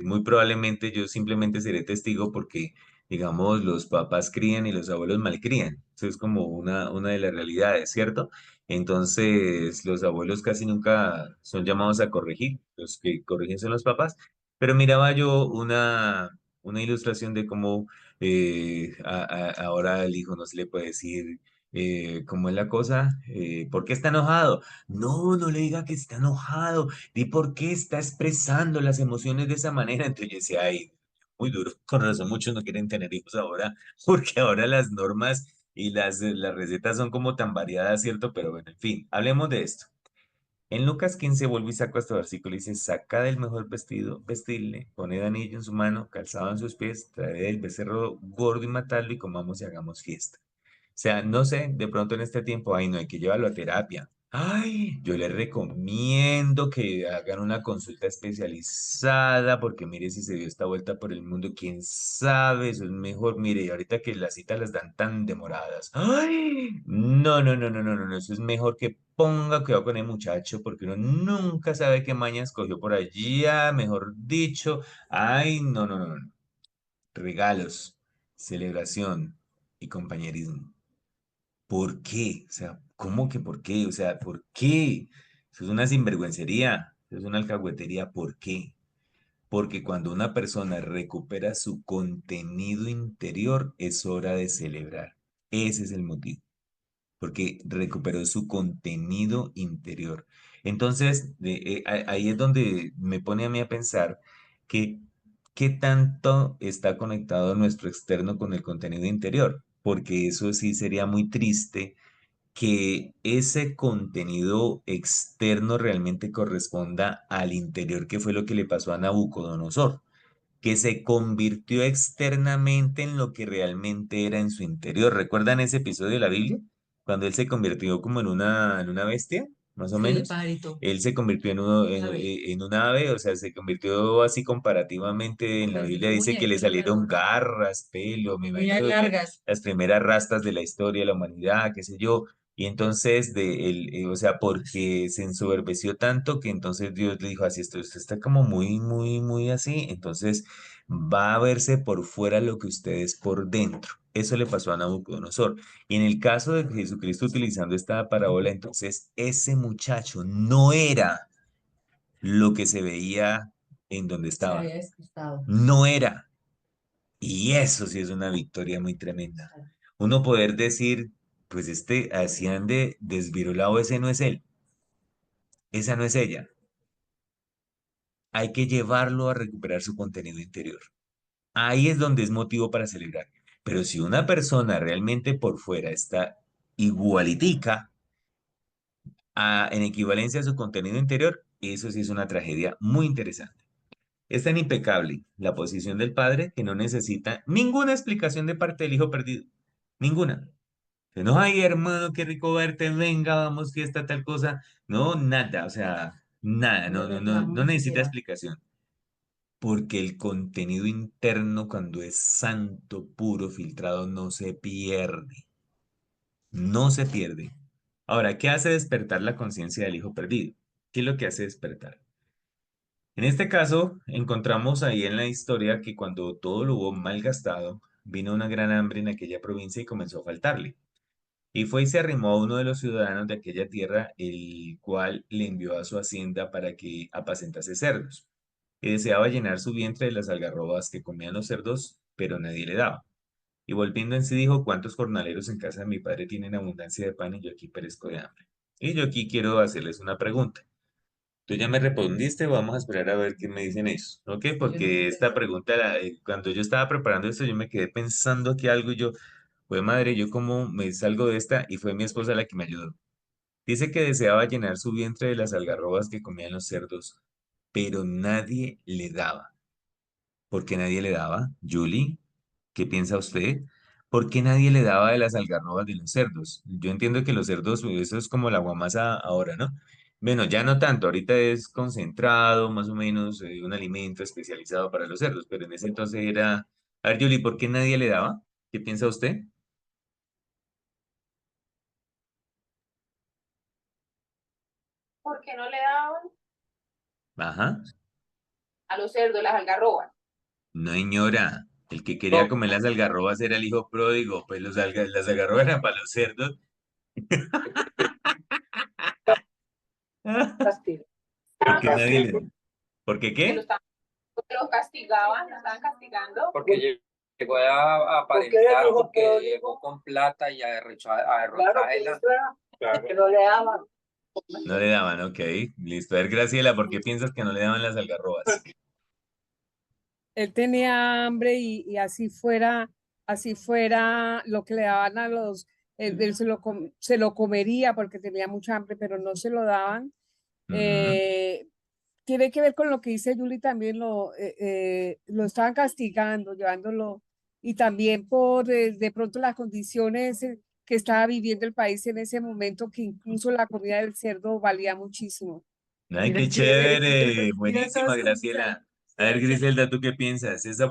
muy probablemente yo simplemente seré testigo porque, digamos, los papás crían y los abuelos malcrían. Eso es como una de las realidades, ¿cierto? Entonces, los abuelos casi nunca son llamados a corregir, los que corrigen son los papás. Pero miraba yo una ilustración de cómo ahora al hijo no se le puede decir cómo es la cosa, ¿por qué está enojado? No, no le diga que está enojado, di por qué está expresando las emociones de esa manera. Entonces yo decía, ay, muy duro, con razón muchos no quieren tener hijos ahora, porque ahora las normas y las recetas son como tan variadas, ¿cierto? Pero bueno, en fin, hablemos de esto. En Lucas 15 vuelve y saca este versículo y dice, saca del mejor vestido, vestidle, poned anillo en su mano, calzado en sus pies, traed el becerro gordo y matadlo y comamos y hagamos fiesta. O sea, no sé, de pronto en este tiempo, ay, no hay que llevarlo a terapia. Ay, yo les recomiendo que hagan una consulta especializada porque mire si se dio esta vuelta por el mundo, quién sabe, eso es mejor, mire, y ahorita que las citas las dan tan demoradas. Ay, no, no, no, no, no, no, no, eso es mejor que ponga cuidado con el muchacho porque uno nunca sabe qué mañas cogió por allá, mejor dicho. Ay, no, no, no, no. Regalos, celebración y compañerismo. ¿Por qué? O sea, ¿cómo que por qué? O sea, ¿por qué? Eso es una sinvergüencería, eso es una alcahuetería. ¿Por qué? Porque cuando una persona recupera su contenido interior, es hora de celebrar. Ese es el motivo, porque recuperó su contenido interior. Entonces, ahí es donde me pone a mí a pensar que qué tanto está conectado nuestro externo con el contenido interior, porque eso sí sería muy triste que ese contenido externo realmente corresponda al interior, que fue lo que le pasó a Nabucodonosor, que se convirtió externamente en lo que realmente era en su interior. ¿Recuerdan ese episodio de la Biblia? Cuando él se convirtió como en una bestia, más o Sí, el menos. pajarito, Él se convirtió ave. en un ave, o sea, se convirtió así comparativamente. En la Pues Biblia dice que le salieron muñequito, garras, pelo, me uñas imagino que largas. las primeras rastas de la historia de la humanidad, qué sé yo. Y entonces, o sea, porque se ensoberbeció tanto que entonces Dios le dijo así, esto está como muy, muy, muy así. Entonces, va a verse por fuera lo que usted es por dentro. Eso le pasó a Nabucodonosor. Y en el caso de Jesucristo utilizando esta parábola, entonces ese muchacho no era lo que se veía en donde Se estaba. había despistado. No era. Y eso sí es una victoria muy tremenda. Uno poder decir, pues este hacían de desvirulado, ese no es él, esa no es ella. Hay que llevarlo a recuperar su contenido interior. Ahí es donde es motivo para celebrar. Pero si una persona realmente por fuera está igualitica en equivalencia a su contenido interior, eso sí es una tragedia muy interesante. Es tan impecable la posición del padre que no necesita ninguna explicación de parte del hijo perdido. Ninguna. Que no, ay, hermano, qué rico verte, venga, vamos, fiesta, tal cosa. No, nada, o sea, nada, No le no, no, no, reclamo no ni necesita siquiera. explicación. Porque el contenido interno, cuando es santo, puro, filtrado, no se pierde. No se pierde. Ahora, ¿qué hace despertar la conciencia del hijo perdido? ¿Qué es lo que hace despertar? En este caso, encontramos ahí en la historia que cuando todo lo hubo malgastado, vino una gran hambre en aquella provincia y comenzó a faltarle. Y fue y se arrimó a uno de los ciudadanos de aquella tierra, el cual le envió a su hacienda para que apacentase cerdos. Y deseaba llenar su vientre de las algarrobas que comían los cerdos, pero nadie le daba. Y volviendo en sí dijo, ¿cuántos jornaleros en casa de mi padre tienen abundancia de pan y yo aquí perezco de hambre? Y yo aquí quiero hacerles una pregunta. Tú ya me respondiste, vamos a esperar a ver qué me dicen ellos, ¿ok? Porque esta pregunta, cuando yo estaba preparando esto, yo me quedé pensando aquí algo y yo, fue madre, yo cómo me salgo de esta y fue mi esposa la que me ayudó. Dice que deseaba llenar su vientre de las algarrobas que comían los cerdos, pero nadie le daba. ¿Por qué nadie le daba? Julie, ¿qué piensa usted? ¿Por qué nadie le daba de las algarrobas de los cerdos? Yo entiendo que los cerdos, eso es como la guamasa ahora, ¿no? Bueno, ya no tanto, ahorita es concentrado, más o menos, un alimento especializado para los cerdos, pero en ese entonces era... A ver, Julie, ¿por qué nadie le daba? ¿Qué piensa usted? ¿Por qué no le daban Ajá. a los cerdos las algarrobas? No, señora. El que quería comer las algarrobas era el hijo pródigo, pues las algarrobas eran para los cerdos. Castigo. Porque nadie le... ¿Por qué Que lo qué? estaban, que los castigaban, los estaban castigando. Porque llegó a aparentar, porque llegó con plata y a derrochar Claro, que no le daban. No le daban, ok. Listo. A ver, Graciela, ¿por qué piensas que no le daban las algarrobas? Él tenía hambre y así fuera lo que le daban a los, él se lo comería porque tenía mucha hambre, pero no se lo daban. Ujú. Tiene que ver con lo que dice Julie también, lo estaban castigando, llevándolo, y también por de pronto las condiciones que estaba viviendo el país en ese momento, que incluso la comida del cerdo valía muchísimo. Ay, qué chévere. Buenísima, Graciela. A ver, Griselda, ¿tú qué piensas? Esa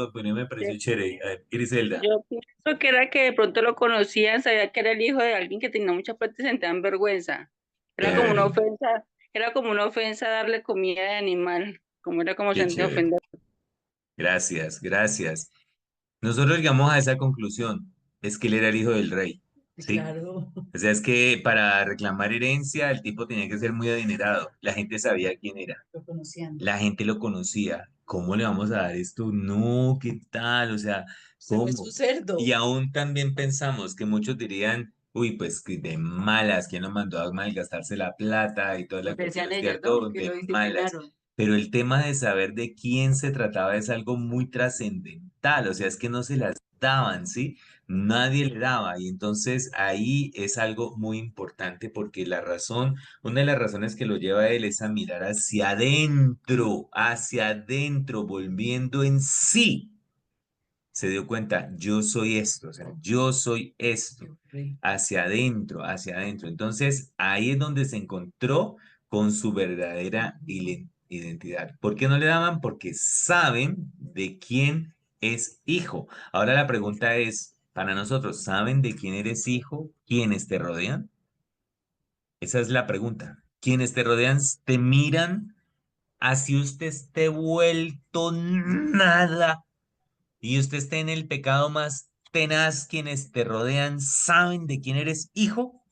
opinión me pareció chévere. A ver, Griselda. Yo pienso que era que de pronto lo conocían, sabía que era el hijo de alguien que tenía mucha plata y sentían vergüenza. Chévere. Era como una ofensa darle comida de animal, como era como Qué sentir chévere. ofender. Gracias, gracias. Nosotros llegamos a esa conclusión. Es que él era el hijo del rey. ¿Sí? Claro. O sea, es que para reclamar herencia el tipo tenía que ser muy adinerado. La gente sabía quién era. Lo conocían. La gente lo conocía. ¿Cómo le vamos a dar esto? No, ¿qué tal? O sea, Se fue ¿cómo? su cerdo. Y aún también pensamos que muchos dirían, uy, pues que de malas, ¿quién lo mandó a malgastarse la plata y toda la Porque cuestión? decían Es ellas, cierto, ¿no? Que lo de malas. disciplinaron. Pero el tema de saber de quién se trataba es algo muy trascendental. O sea, es que no se las daban, ¿sí? Nadie le daba. Y entonces ahí es algo muy importante porque la razón, una de las razones que lo lleva a él es a mirar hacia adentro, volviendo en sí. Se dio cuenta, yo soy esto, o sea, yo soy esto, Sí. hacia adentro, hacia adentro. Entonces ahí es donde se encontró con su verdadera identidad. ¿Por qué no le daban? Porque saben de quién es hijo. Ahora la pregunta es, para nosotros, ¿saben de quién eres hijo? ¿Quiénes te rodean? Esa es la pregunta. ¿Quiénes te rodean te miran así usted esté vuelto nada y usted esté en el pecado más tenaz? Quienes te rodean saben de quién eres hijo,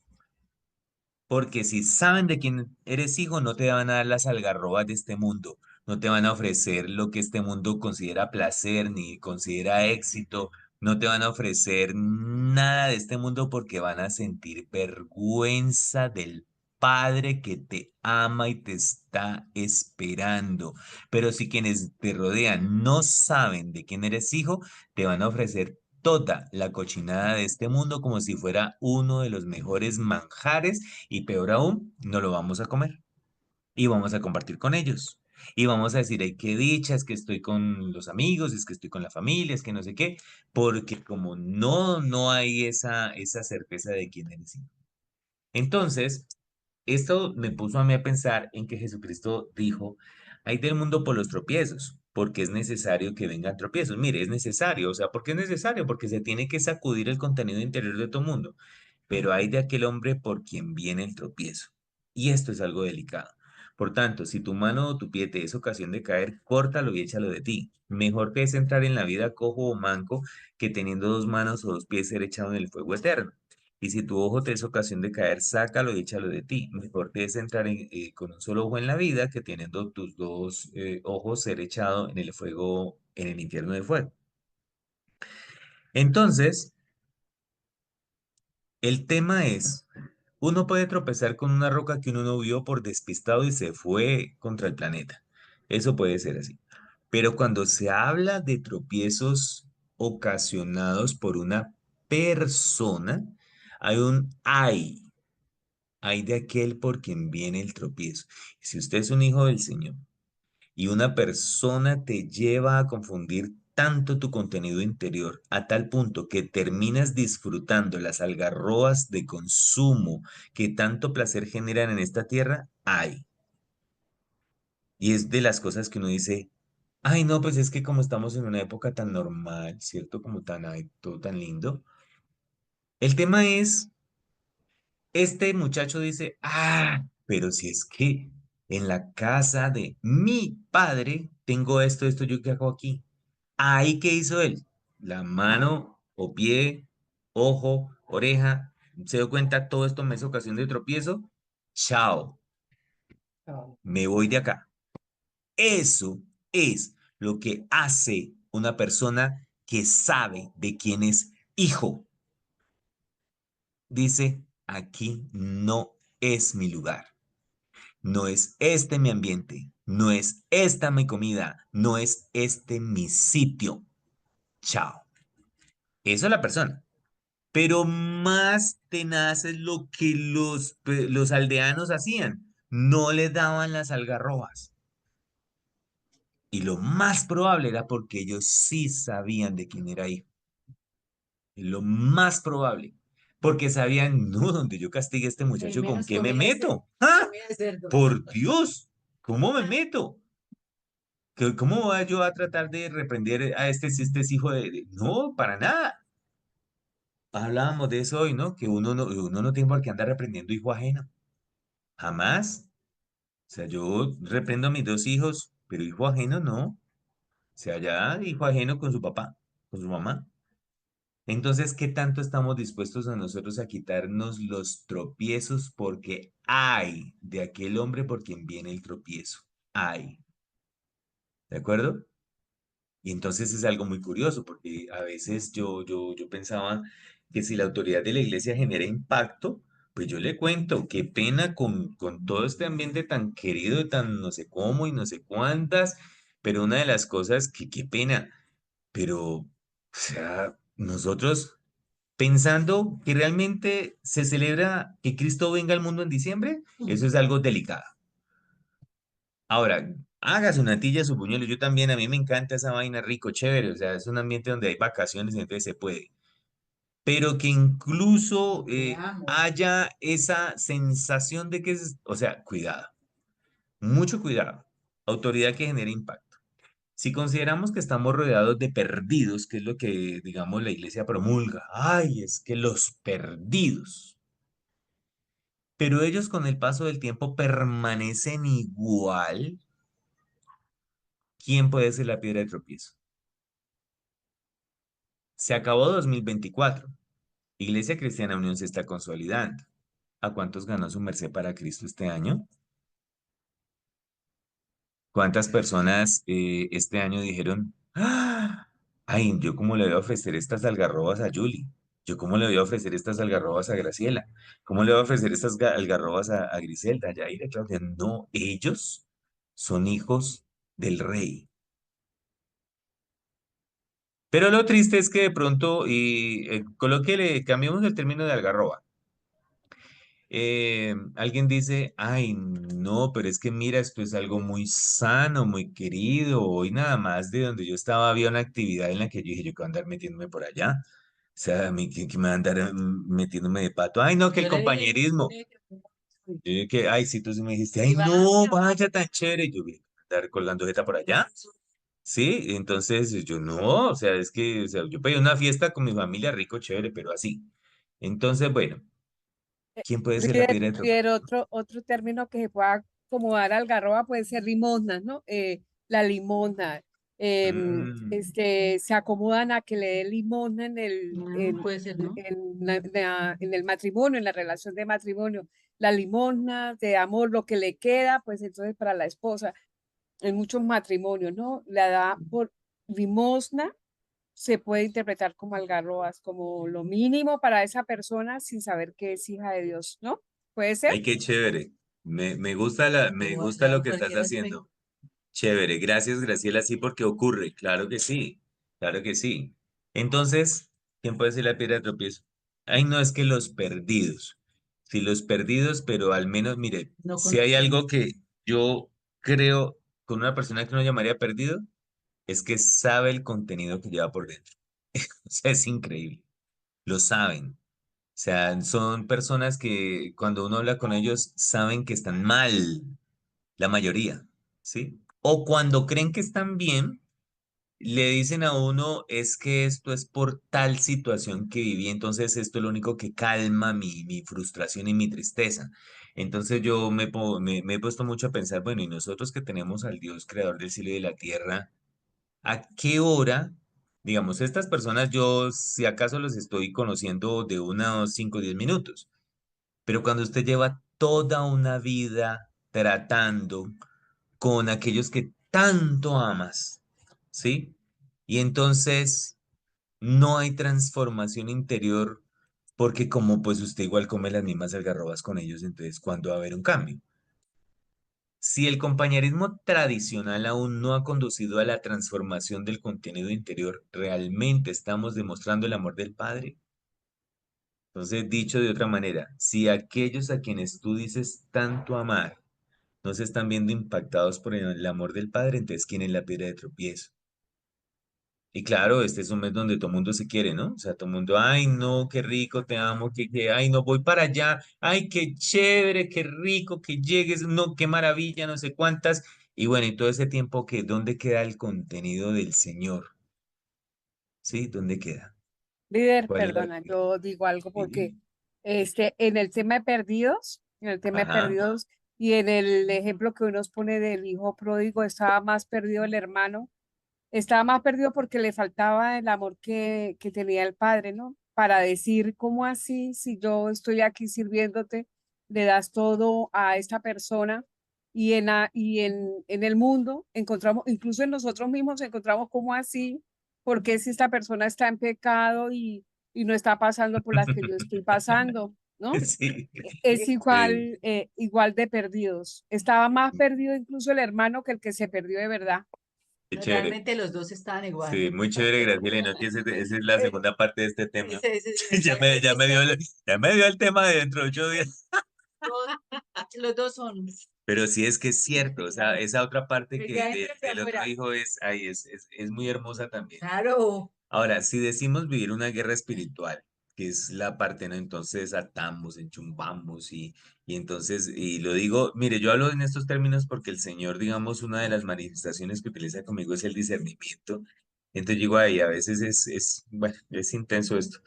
porque si saben de quién eres hijo, no te van a dar las algarrobas de este mundo, no te van a ofrecer lo que este mundo considera placer ni considera éxito, no te van a ofrecer nada de este mundo porque van a sentir vergüenza del Padre que te ama y te está esperando. Pero si quienes te rodean no saben de quién eres hijo, te van a ofrecer toda la cochinada de este mundo como si fuera uno de los mejores manjares y peor aún, no lo vamos a comer y vamos a compartir con ellos. Y vamos a decir, ay, qué dicha, es que estoy con los amigos, es que estoy con la familia, es que no sé qué, porque como no hay esa certeza de quién eres hijo. Entonces, esto me puso a mí a pensar en que Jesucristo dijo, hay del mundo por los tropiezos, porque es necesario que vengan tropiezos. Mire, es necesario, o sea, ¿por qué es necesario? Porque se tiene que sacudir el contenido interior de todo mundo. pero hay de aquel hombre por quien viene el tropiezo. Y esto es algo delicado. Por tanto, si tu mano o tu pie te es ocasión de caer, córtalo y échalo de ti. Mejor te es entrar en la vida cojo o manco que teniendo dos manos o dos pies ser echado en el fuego eterno. Y si tu ojo te es ocasión de caer, sácalo y échalo de ti. Mejor te es entrar con un solo ojo en la vida que teniendo tus dos ojos ser echado en el fuego, en el infierno de fuego. Entonces, el tema es, uno puede tropezar con una roca que uno no vio por despistado y se fue contra el planeta. Eso puede ser así. Pero cuando se habla de tropiezos ocasionados por una persona, hay un hay de aquel por quien viene el tropiezo. Si usted es un hijo del Señor y una persona te lleva a confundir tanto tu contenido interior a tal punto que terminas disfrutando las algarrobas de consumo que tanto placer generan en esta tierra, hay. Y es de las cosas que uno dice, ay, no, pues es que como estamos en una época tan normal, ¿cierto? Como tan, ay, todo tan lindo. El tema es, este muchacho dice, pero si es que en la casa de mi padre tengo esto, ¿yo qué hago aquí? Ahí, ¿qué hizo él? La mano o pie, ojo, oreja, se dio cuenta, todo esto me es ocasión de tropiezo. Chao, me voy de acá. Eso es lo que hace una persona que sabe de quién es hijo. Dice, aquí no es mi lugar, no es este mi ambiente, no es esta mi comida, no es este mi sitio. Chao. Eso es la persona. Pero más tenaz es lo que los aldeanos hacían. No le daban las algarrobas. Y lo más probable era porque ellos sí sabían de quién era hijo. Lo más probable. Porque sabían, no, donde yo castigue a este muchacho, ¿con qué me meto? ¡Ah! Por Dios, ¿cómo me meto? ¿Cómo voy yo a tratar de reprender a este si este es hijo No, para nada. Hablábamos de eso hoy, ¿no? Que uno no tiene por qué andar reprendiendo hijo ajeno. Jamás. O sea, yo reprendo a mis dos hijos, pero hijo ajeno no. O sea, ya hijo ajeno con su papá, con su mamá. Entonces, ¿qué tanto estamos dispuestos a nosotros a quitarnos los tropiezos? Porque hay de aquel hombre por quien viene el tropiezo. Hay. ¿De acuerdo? Y entonces es algo muy curioso, porque a veces yo pensaba que si la autoridad de la iglesia genera impacto, pues yo le cuento, qué pena con todo este ambiente tan querido, tan no sé cómo y no sé cuántas, pero una de las cosas que qué pena, pero, o sea, nosotros pensando que realmente se celebra que Cristo venga al mundo en diciembre, eso es algo delicado. Ahora, hágase una tilla, su puñuelo. Yo también, a mí me encanta esa vaina rico, chévere. O sea, es un ambiente donde hay vacaciones, entonces se puede. Pero que incluso haya esa sensación de que es, o sea, cuidado, mucho cuidado. Autoridad que genere impacto. Si consideramos que estamos rodeados de perdidos, que es lo que, digamos, la iglesia promulga, ay, es que los perdidos, pero ellos con el paso del tiempo permanecen igual, ¿quién puede ser la piedra de tropiezo? Se acabó 2024. Iglesia Cristiana Unión se está consolidando. ¿A cuántos ganó su merced para Cristo este año? ¿Cuántas personas este año dijeron, ay, yo cómo le voy a ofrecer estas algarrobas a Julie? ¿Yo cómo le voy a ofrecer estas algarrobas a Graciela? ¿Cómo le voy a ofrecer estas algarrobas a Griselda, a Yair, a Claudia? No, ellos son hijos del rey. Pero lo triste es que de pronto, y colóquele, cambiemos el término de algarroba. Alguien dice, ay, no, pero es que mira, esto es algo muy sano, muy querido. Hoy nada más de donde yo estaba había una actividad en la que yo dije, yo que voy a andar metiéndome por allá. O sea, a mí que me va a andar metiéndome de pato. Ay, no, que el compañerismo. Yo dije que, ay, sí, tú sí me dijiste, ay, no, vaya tan chévere. Yo voy a andar colgando jeta por allá. Sí, entonces yo no, o sea, es que, o sea, yo pedí una fiesta con mi familia rico, chévere, pero así. Entonces, bueno. ¿Quién puede ser la Líder, piedra de tropiezo? líder, otro término que se pueda acomodar al garroba puede ser limosnas, ¿no? La limosna. Mm, Se acomodan a que le dé limosna Puede ser, ¿no? en el matrimonio, en la relación de matrimonio. La limosna de amor, lo que le queda, pues entonces para la esposa, en muchos matrimonios, ¿no? La da por limosna, se puede interpretar como algarrobas, como lo mínimo para esa persona sin saber que es hija de Dios, ¿no? ¿Puede ser? ay, qué chévere. Me O gusta hasta lo que estás cualquier aspecto. haciendo. Chévere, gracias Graciela, sí, porque ocurre, claro que sí, claro que sí. Entonces, ¿quién puede ser la piedra de tropiezo? Ay, no, es que los perdidos, sí, los perdidos, pero al menos, mire, No si hay algo conocemos. que yo creo con una persona que no llamaría perdido, es que sabe el contenido que lleva por dentro. O sea, es increíble, lo saben. O sea, son personas que cuando uno habla con ellos saben que están mal, la mayoría, ¿sí? O cuando creen que están bien, le dicen a uno, es que esto es por tal situación que viví, entonces esto es lo único que calma mi frustración y mi tristeza. Entonces yo me he puesto mucho a pensar, bueno, y nosotros que tenemos al Dios creador del cielo y de la tierra, ¿a qué hora? Digamos, estas personas yo si acaso los estoy conociendo de unos 5 o 10 minutos, pero cuando usted lleva toda una vida tratando con aquellos que tanto amas, ¿sí? Y entonces no hay transformación interior porque como pues usted igual come las mismas algarrobas con ellos, entonces ¿cuándo va a haber un cambio? Si el compañerismo tradicional aún no ha conducido a la transformación del contenido interior, ¿realmente estamos demostrando el amor del Padre? Entonces, dicho de otra manera, si aquellos a quienes tú dices tanto amar no se están viendo impactados por el amor del Padre, entonces ¿quién es la piedra de tropiezo? Y claro, este es un mes donde todo el mundo se quiere, ¿no? O sea, todo el mundo, ay, no, qué rico, te amo, ay, no, voy para allá, ay, qué chévere, qué rico, que llegues, no, qué maravilla, no sé cuántas. Y bueno, y todo ese tiempo que, ¿dónde queda el contenido del Señor? ¿Sí? ¿Dónde queda? Líder, ¿Cuál es la... perdona, yo digo algo porque Sí. en el tema de perdidos, en el tema de Ajá. perdidos y en el ejemplo que uno nos pone del hijo pródigo, estaba más perdido el hermano, estaba más perdido porque le faltaba el amor que tenía el padre, ¿no? Para decir, ¿cómo así? Si yo estoy aquí sirviéndote, le das todo a esta persona en el mundo encontramos, incluso en nosotros mismos encontramos cómo así, porque si esta persona está en pecado y no está pasando por las que yo estoy pasando, ¿no? Sí. Es Sí. igual, igual de perdidos. Estaba más perdido incluso el hermano que el que se perdió de verdad. Qué chévere. Realmente los dos estaban igual. Sí, muy chévere, Graciela. Y no, que esa es la Eh, segunda parte de este tema. esa- Ya me dio el tema de dentro de 8 días. todos- los dos son. Pero sí es que es cierto, o sea, esa otra parte El que de adentro y el de del otro afuera. hijo es, ay, es muy hermosa también. Claro. Ahora, si decimos vivir una guerra espiritual, que es la parte, ¿no? Entonces atamos, enchumbamos y entonces, y lo digo, mire, yo hablo en estos términos porque el Señor, digamos, una de las manifestaciones que utiliza conmigo es el discernimiento. Entonces digo, ay, a veces bueno, es intenso esto.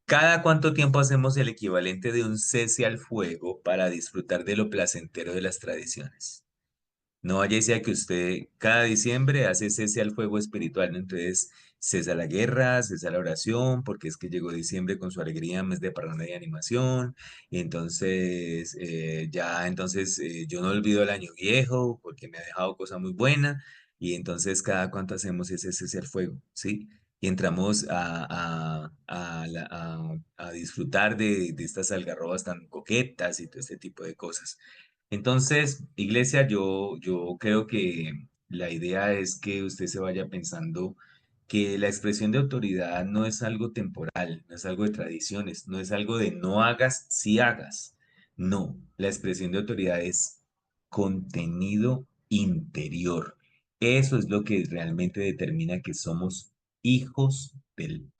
¿Cada cuánto tiempo hacemos el equivalente de un cese al fuego para disfrutar de lo placentero de las tradiciones? No vaya y sea que usted cada diciembre hace cese al fuego espiritual, ¿no? Entonces cesa la guerra, cesa la oración, porque es que llegó diciembre con su alegría, mes de parranda y animación, y entonces yo no olvido el año viejo porque me ha dejado cosas muy buenas, y entonces cada cuánto hacemos ese cese al fuego, ¿sí? Y entramos a disfrutar de estas algarrobas tan coquetas y todo este tipo de cosas. Entonces, Iglesia, yo creo que la idea es que usted se vaya pensando que la expresión de autoridad no es algo temporal, no es algo de tradiciones, no es algo de no hagas si hagas. No, la expresión de autoridad es contenido interior. Eso es lo que realmente determina que somos hijos del